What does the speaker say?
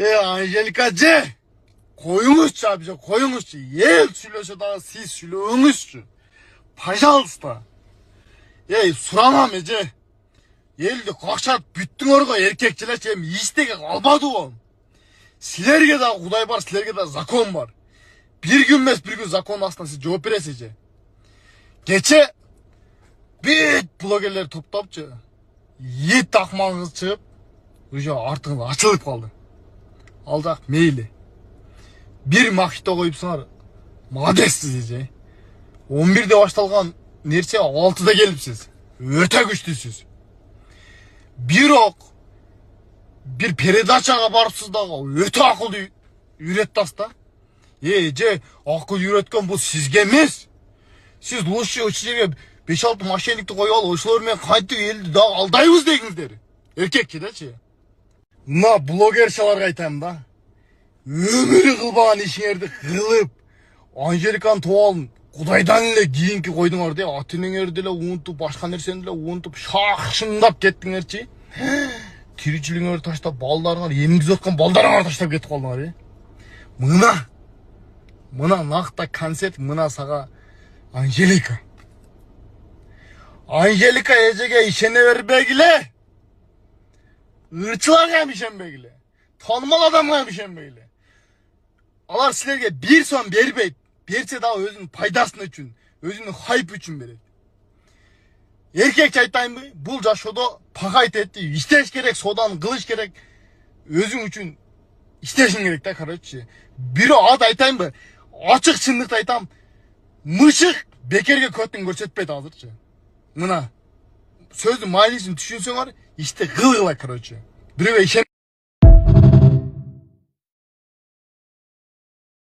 Angelikacı, koyunuzçu abice, koyunuzçu. Ел сүйлөсө дагы сиз сүйлөөңүзчү. Пожалуйста. Сурамам эже. Элди какшап бүттүңөр го эркекчилер эми иштеге калбадыбы? Силерге да Кудай бар, силерге да закон бар. Bir gün эмес, bir gün закондун астынан сиз жооп бересиз эже. Кече бүт блогерлер топтопчу. Ет акмагыңыз чыгып, уже артыңыз ачылып калды. Алдак мейли. Bir махито коюпсуңар. Молодецсиз эже. 11'de башталган нерсе 6'da келипсиз. Өтө күчтүүсүз. Бирок bir передачага барыпсыз дагы өтө акылдуу үйрөттасыз да. Эже, акыл үйрөткөн бул сизге эмес. Сиз лучше ошол жерге 5-6 мошенникти коюп алып, ошолор менен кантип элди дагы алдайбыз дегиңиздер. Эркекчидечи. Мына блогерчаларга айтам да. Өмүрү кылбаган ишиңерди кылып, Анжеликанын туалын Кудайдан эле кийинки койдуңар деп, ата-энеңерди эле унутуп, башка нерсени эле унутуп, шакшындап кеттиңерчи. Тиричилиңерди таштап, балдарыңар, эмгизип аткан балдарыңарды таштап кетип калдыңар. Мына накта концерт, мына сага Анжелика. Анжелика эжеге ишене бербегиле. Ырчыларга эми ишенбегиле. Танымал адамга эми ишенбегиле. Алар силерге 1 сом бербейт. Берсе дагы өзүнүн пайдасын үчүн, өзүнүн хайп үчүн берет. Эркекче айтайынбы? Бул жашоодо пагайт этти, иштеш керек, соданы кылыш керек. Өзүң үчүн иштешиң керек да, короче. Бирөө ат айтайынбы? Ачык чындыкты айтам. Мышык бекерге көтүн көрсөтпөйт азырчы. Мына сөздүн маанисин түшүнсөңөр, иште кылгыла, короче. Бирөөгө ишен